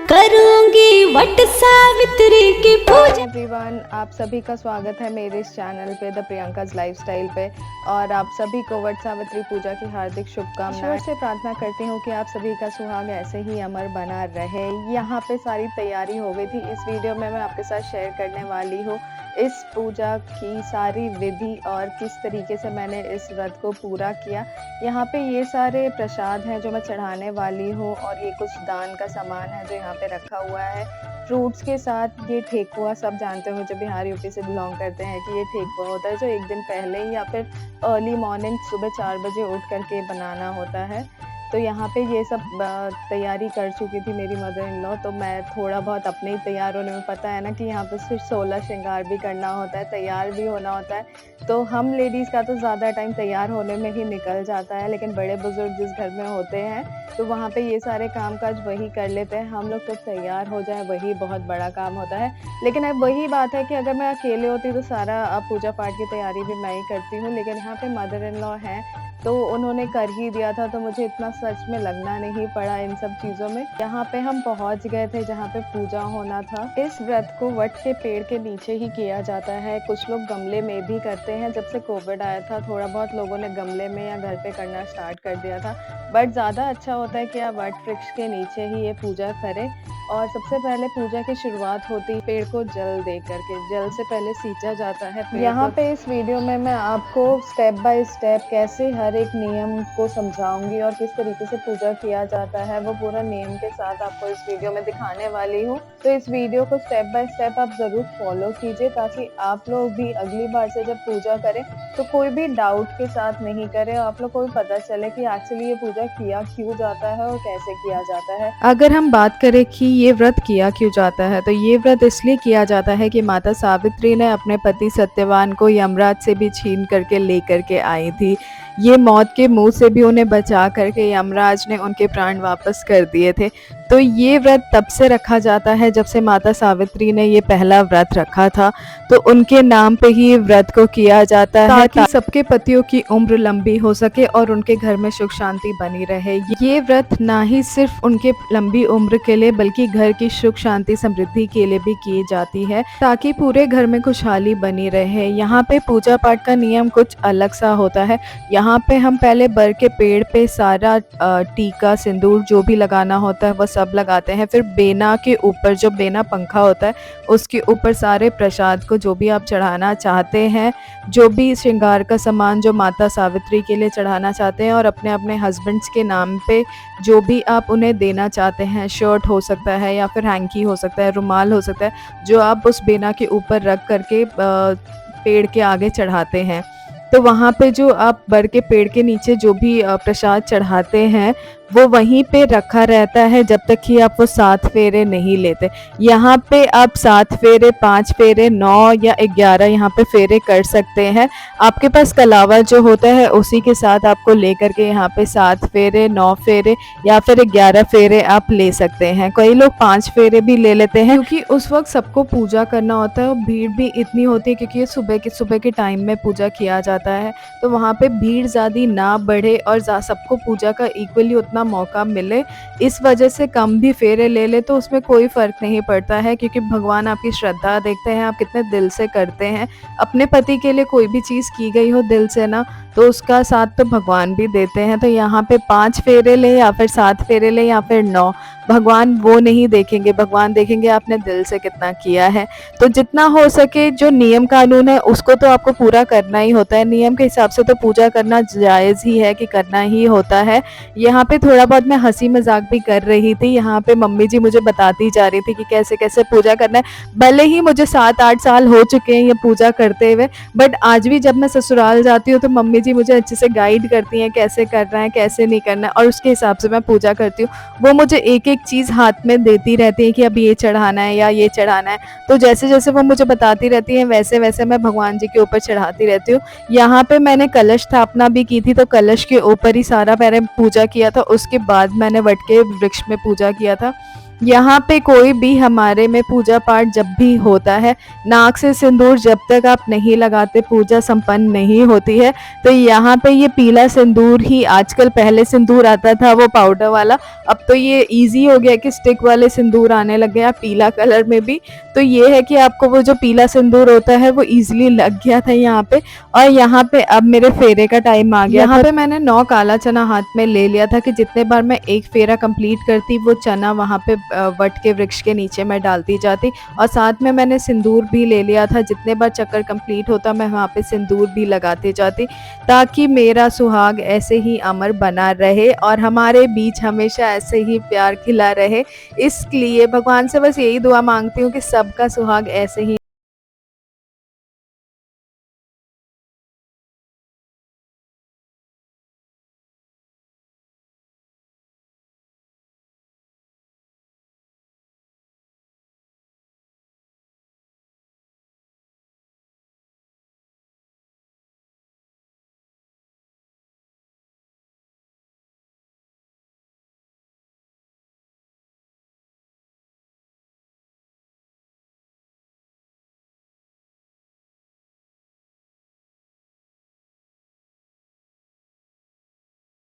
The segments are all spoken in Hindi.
करूंगी वट सावित्री की पूजा। एवरीवन, आप सभी का स्वागत है मेरे इस चैनल पे द प्रियंकाज लाइफस्टाइल पे। और आप सभी को वट सावित्री पूजा की हार्दिक शुभकामनाएं। ईश्वर से प्रार्थना करती हूँ कि आप सभी का सुहाग ऐसे ही अमर बना रहे। यहाँ पे सारी तैयारी हो गई थी। इस वीडियो में मैं आपके साथ शेयर करने वाली हूँ इस पूजा की सारी विधि और किस तरीके से मैंने इस व्रत को पूरा किया। यहाँ पे ये सारे प्रसाद हैं जो मैं चढ़ाने वाली हूँ और ये कुछ दान का सामान है जो यहाँ पे रखा हुआ है। फ्रूट्स के साथ ये ठेकुआ, सब जानते होंगे जो बिहार यूपी से बिलोंग करते हैं कि ये ठेकुआ होता है जो एक दिन पहले ही या फिर अर्ली मॉर्निंग सुबह 4 बजे उठ करके बनाना होता है। तो यहाँ पे ये सब तैयारी कर चुकी थी मेरी मदर इन लॉ, तो मैं थोड़ा बहुत अपने ही तैयार होने में, पता है ना कि यहाँ पे सिर्फ 16 श्रृंगार भी करना होता है, तैयार भी होना होता है। तो हम लेडीज़ का तो ज़्यादा टाइम तैयार होने में ही निकल जाता है, लेकिन बड़े बुजुर्ग जिस घर में होते हैं तो वहाँ पे ये सारे काम काज वही कर लेते हैं। हम लोग तो तैयार हो जाए वही बहुत बड़ा काम होता है। लेकिन अब वही बात है कि अगर मैं अकेले होती तो सारा पूजा पाठ की तैयारी भी मैं ही करती हूँ, लेकिन यहाँ पे मदर इन लॉ हैं तो उन्होंने कर ही दिया था, तो मुझे इतना सच में लगना नहीं पड़ा इन सब चीज़ों में। यहाँ पे हम पहुँच गए थे जहाँ पे पूजा होना था। इस व्रत को वट के पेड़ के नीचे ही किया जाता है। कुछ लोग गमले में भी करते हैं। जब से कोविड आया था थोड़ा बहुत लोगों ने गमले में या घर पे करना स्टार्ट कर दिया था, बट ज़्यादा अच्छा होता है कि आप वट वृक्ष के नीचे ही ये पूजा करें। और सबसे पहले पूजा की शुरुआत होती है पेड़ को जल दे करके। जल से पहले सींचा जाता है। यहाँ पे इस वीडियो में मैं आपको स्टेप बाय स्टेप कैसे हर एक नियम को समझाऊंगी और किस तरीके से पूजा किया जाता है वो पूरा नियम के साथ आपको इस वीडियो में दिखाने वाली हूँ। तो इस वीडियो को स्टेप बाय स्टेप आप ज़रूर फॉलो कीजिए ताकि आप लोग भी अगली बार से जब पूजा करें तो कोई भी डाउट के साथ नहीं करें, आप लोग को भी पता चले कि एक्चुअली ये पूजा किया क्यों जाता है और कैसे किया जाता है। अगर हम बात करें कि ये व्रत किया क्यों जाता है, तो ये व्रत इसलिए किया जाता है कि माता सावित्री ने अपने पति सत्यवान को यमराज से भी छीन करके लेकर के आई थी। ये मौत के मुंह से भी उन्हें बचा करके यमराज ने उनके प्राण वापस कर दिए थे। तो ये व्रत तब से रखा जाता है जब से माता सावित्री ने ये पहला व्रत रखा था, तो उनके नाम पे ही व्रत को किया जाता है ताकि सबके पतियों की उम्र लंबी हो सके और उनके घर में सुख शांति बनी रहे। ये व्रत ना ही सिर्फ उनके लंबी उम्र के लिए बल्कि घर की सुख शांति समृद्धि के लिए भी की जाती है ताकि पूरे घर में खुशहाली बनी रहे। यहाँ पे पूजा पाठ का नियम कुछ अलग सा होता है। यहाँ पे हम पहले बर के पेड़ पे सारा टीका सिंदूर जो भी लगाना होता है वो सब लगाते हैं। फिर बेना के ऊपर जो बेना पंखा होता है उसके ऊपर सारे प्रसाद को जो भी आप चढ़ाना चाहते हैं, जो भी श्रृंगार का सामान जो माता सावित्री के लिए चढ़ाना चाहते हैं और अपने अपने हस्बैंड्स के नाम पे जो भी आप उन्हें देना चाहते हैं, शर्ट हो सकता है या फिर हैंकी हो सकता है, रुमाल हो सकता है, जो आप उस बेना के ऊपर रख करके पेड़ के आगे चढ़ाते हैं। तो वहाँ पे जो आप बर के पेड़ के नीचे जो भी प्रसाद चढ़ाते हैं वो वहीं पे रखा रहता है जब तक कि आप वो 7 फेरे नहीं लेते। यहाँ पे आप 7 फेरे, 5 फेरे, 9 या 11 यहाँ पे फेरे कर सकते हैं। आपके पास कलावा जो होता है उसी के साथ आपको लेकर के यहाँ पे 7 फेरे, 9 फेरे या फिर 11 फेरे आप ले सकते हैं। कई लोग 5 फेरे भी ले लेते हैं क्योंकि उस वक्त सबको पूजा करना होता है और भीड़ भी इतनी होती है क्योंकि ये सुबह के टाइम में पूजा किया जाता है, तो वहाँ पे भीड़ ज़्यादा ना बढ़े और सबको पूजा का इक्वली उतना मौका मिले, इस वजह से कम भी फेरे ले ले तो उसमें कोई फ़र्क नहीं पड़ता है क्योंकि भगवान आपकी श्रद्धा देखते हैं, आप कितने दिल से करते हैं। अपने पति के लिए कोई भी चीज़ की गई हो दिल से ना, तो उसका साथ तो भगवान भी देते हैं। तो यहाँ पे 5 फेरे ले या फिर 7 फेरे ले या फिर 9, भगवान वो नहीं देखेंगे, भगवान देखेंगे आपने दिल से कितना किया है। तो जितना हो सके जो नियम कानून है उसको तो आपको पूरा करना ही होता है। नियम के हिसाब से तो पूजा करना जायज़ ही है कि करना ही होता है। यहाँ पे थोड़ा बहुत मैं हंसी मजाक भी कर रही थी। यहाँ पे मम्मी जी मुझे बताती जा रही थी कि कैसे कैसे पूजा करना है। भले ही मुझे 7-8 साल हो चुके हैं ये पूजा करते हुए, बट आज भी जब मैं ससुराल जाती हूँ तो मम्मी जी मुझे अच्छे से गाइड करती हैं कैसे करना है, कैसे नहीं करना है, और उसके हिसाब से मैं पूजा करती हूँ। वो मुझे एक एक चीज़ हाथ में देती रहती है कि अब ये चढ़ाना है या ये चढ़ाना है, तो जैसे जैसे वो मुझे बताती रहती हैं वैसे वैसे मैं भगवान जी के ऊपर चढ़ाती रहती हूँ। यहाँ पे मैंने कलश स्थापना भी की थी, तो कलश के ऊपर ही सारा मैंने पूजा किया था। उसके बाद मैंने वट के वृक्ष में पूजा किया था। यहाँ पे कोई भी हमारे में पूजा पाठ जब भी होता है, नाक से सिंदूर जब तक आप नहीं लगाते पूजा संपन्न नहीं होती है। तो यहाँ पे ये पीला सिंदूर ही, आजकल पहले सिंदूर आता था वो पाउडर वाला, अब तो ये इजी हो गया कि स्टिक वाले सिंदूर आने लग गया पीला कलर में भी। तो ये है कि आपको वो जो पीला सिंदूर होता है वो इजीली लग गया था यहाँ पे। और यहाँ पे अब मेरे फेरे का टाइम आ गया। यहाँ पे मैंने 9 काला चना हाथ में ले लिया था कि जितने बार मैं एक फेरा कंप्लीट करती वो चना वहाँ पे वट के वृक्ष के नीचे मैं डालती जाती। और साथ में मैंने सिंदूर भी ले लिया था, जितने बार चक्कर कंप्लीट होता मैं वहाँ पे सिंदूर भी लगाती जाती, ताकि मेरा सुहाग ऐसे ही अमर बना रहे और हमारे बीच हमेशा ऐसे ही प्यार खिला रहे। इसलिए भगवान से बस यही दुआ मांगती हूँ कि सबका सुहाग ऐसे ही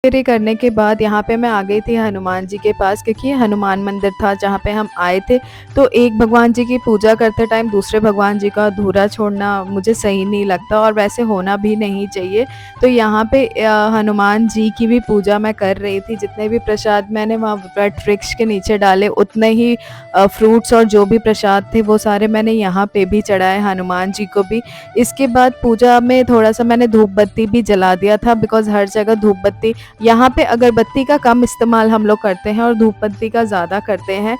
फेरे करने के बाद यहाँ पे मैं आ गई थी हनुमान जी के पास, क्योंकि हनुमान मंदिर था जहाँ पे हम आए थे। तो एक भगवान जी की पूजा करते टाइम दूसरे भगवान जी का अधूरा छोड़ना मुझे सही नहीं लगता और वैसे होना भी नहीं चाहिए। तो यहाँ पे हनुमान जी की भी पूजा मैं कर रही थी। जितने भी प्रसाद मैंने वहाँ वट वृक्ष के नीचे डाले, उतने ही फ्रूट्स और जो भी प्रसाद थे वो सारे मैंने यहाँ पे भी चढ़ाए हनुमान जी को भी। इसके बाद पूजा में थोड़ा सा मैंने धूप बत्ती भी जला दिया था, बिकॉज़ हर जगह धूप बत्ती, यहाँ पे अगरबत्ती का कम इस्तेमाल हम लोग करते हैं और धूप बत्ती का ज़्यादा करते हैं।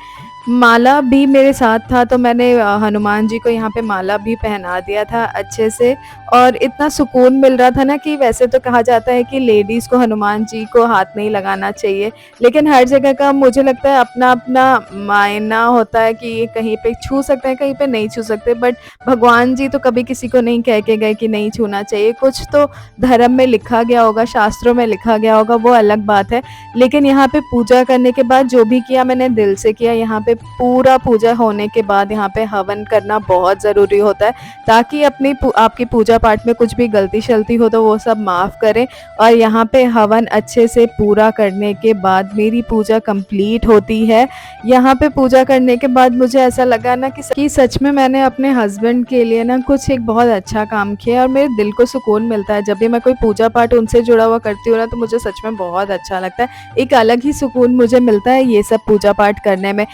माला भी मेरे साथ था, तो मैंने हनुमान जी को यहाँ पे माला भी पहना दिया था अच्छे से। और इतना सुकून मिल रहा था ना, कि वैसे तो कहा जाता है कि लेडीज़ को हनुमान जी को हाथ नहीं लगाना चाहिए, लेकिन हर जगह का मुझे लगता है अपना अपना मायना होता है कि ये कहीं पे छू सकते हैं, कहीं पे नहीं छू सकते। बट भगवान जी तो कभी किसी को नहीं कह के गए कि नहीं छूना चाहिए। कुछ तो धर्म में लिखा गया होगा, शास्त्रों में लिखा गया होगा, वो अलग बात है। लेकिन यहाँ पे पूजा करने के बाद जो भी किया मैंने दिल से किया। यहाँ पे पूरा पूजा होने के बाद यहाँ पे हवन करना बहुत ज़रूरी होता है, ताकि आपकी पूजा पाठ में कुछ भी गलती शलती हो तो वो सब माफ़ करें। और यहाँ पे हवन अच्छे से पूरा करने के बाद मेरी पूजा कंप्लीट होती है। यहाँ पे पूजा करने के बाद मुझे ऐसा लगा ना कि सच में मैंने अपने हस्बैंड के लिए ना कुछ एक बहुत अच्छा काम किया, और मेरे दिल को सुकून मिलता है जब भी मैं कोई पूजा पाठ उनसे जुड़ा हुआ करती हूँ ना, तो मुझे सच में बहुत अच्छा लगता है। एक अलग ही सुकून मुझे मिलता है ये सब पूजा पाठ करने में।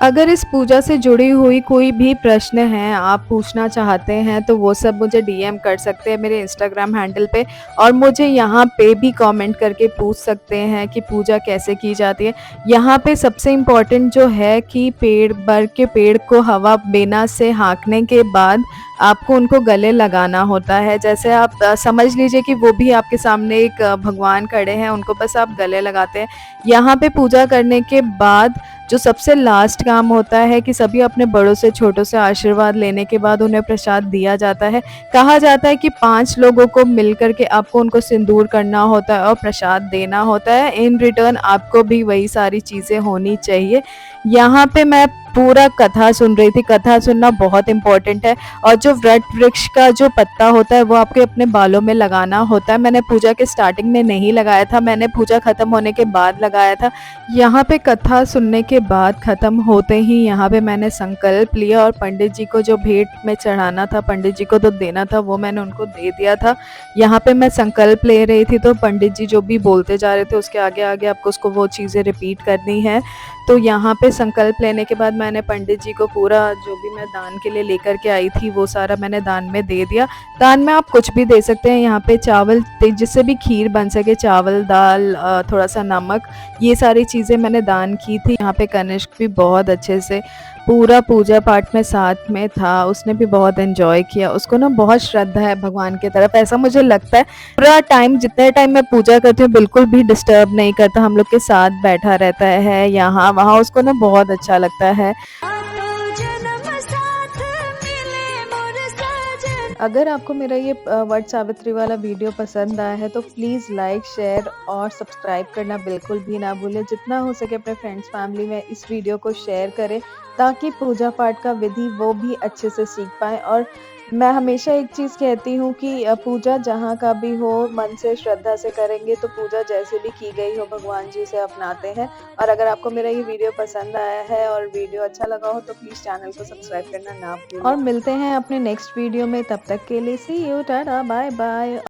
अगर इस पूजा से जुड़ी हुई कोई भी प्रश्न है, आप पूछना चाहते हैं, तो वो सब मुझे डीएम कर सकते हैं मेरे इंस्टाग्राम हैंडल पे, और मुझे यहाँ पे भी कमेंट करके पूछ सकते हैं कि पूजा कैसे की जाती है। यहाँ पे सबसे इम्पोर्टेंट जो है कि बर के पेड़ को हवा बिना से हाँकने के बाद आपको उनको गले लगाना होता है। जैसे आप समझ लीजिए कि वो भी आपके सामने एक भगवान खड़े हैं, उनको बस आप गले लगाते हैं। यहाँ पे पूजा करने के बाद जो सबसे लास्ट काम होता है कि सभी अपने बड़ों से छोटों से आशीर्वाद लेने के बाद उन्हें प्रसाद दिया जाता है। कहा जाता है कि 5 लोगों को मिलकर के आपको उनको सिंदूर करना होता है और प्रसाद देना होता है। इन रिटर्न आपको भी वही सारी चीज़ें होनी चाहिए। यहाँ पे मैं पूरा कथा सुन रही थी। कथा सुनना बहुत इम्पोर्टेंट है। और जो वट वृक्ष का जो पत्ता होता है वो आपके अपने बालों में लगाना होता है। मैंने पूजा के स्टार्टिंग में नहीं लगाया था, मैंने पूजा ख़त्म होने के बाद लगाया था। यहाँ पे कथा सुनने के बाद ख़त्म होते ही यहाँ पे मैंने संकल्प लिया, और पंडित जी को जो भेंट में चढ़ाना था, पंडित जी को तो देना था, वो मैंने उनको दे दिया था। यहाँ पे मैं संकल्प ले रही थी, तो पंडित जी जो भी बोलते जा रहे थे उसके आगे आगे आपको उसको वो चीज़ें रिपीट करनी है। तो यहाँ पे संकल्प लेने के बाद मैंने पंडित जी को पूरा जो भी मैं दान के लिए लेकर के आई थी वो सारा मैंने दान में दे दिया। दान में आप कुछ भी दे सकते हैं। यहाँ पे चावल, जिससे भी खीर बन सके, चावल, दाल, थोड़ा सा नमक, ये सारी चीज़ें मैंने दान की थी। यहाँ पे कनिष्क भी बहुत अच्छे से पूरा पूजा पाठ में साथ में था, उसने भी बहुत एंजॉय किया। उसको ना बहुत श्रद्धा है भगवान की तरफ, ऐसा मुझे लगता है। पूरा टाइम, जितने टाइम मैं पूजा करती हूँ, बिल्कुल भी डिस्टर्ब नहीं करता, हम लोग के साथ बैठा रहता है यहाँ वहाँ, उसको ना बहुत अच्छा लगता है। अगर आपको मेरा ये वट सावित्री वाला वीडियो पसंद आया है तो प्लीज़ लाइक, शेयर और सब्सक्राइब करना बिल्कुल भी ना भूलें। जितना हो सके अपने फ्रेंड्स फैमिली में इस वीडियो को शेयर करें ताकि पूजा पाठ का विधि वो भी अच्छे से सीख पाएँ। और मैं हमेशा एक चीज़ कहती हूँ कि पूजा जहाँ का भी हो मन से श्रद्धा से करेंगे तो पूजा जैसे भी की गई हो भगवान जी उसे अपनाते हैं। और अगर आपको मेरा ये वीडियो पसंद आया है और वीडियो अच्छा लगा हो तो प्लीज़ चैनल को सब्सक्राइब करना ना भूलें। और मिलते हैं अपने नेक्स्ट वीडियो में, तब तक के लिए सी यू, टाटा, बाय बाय।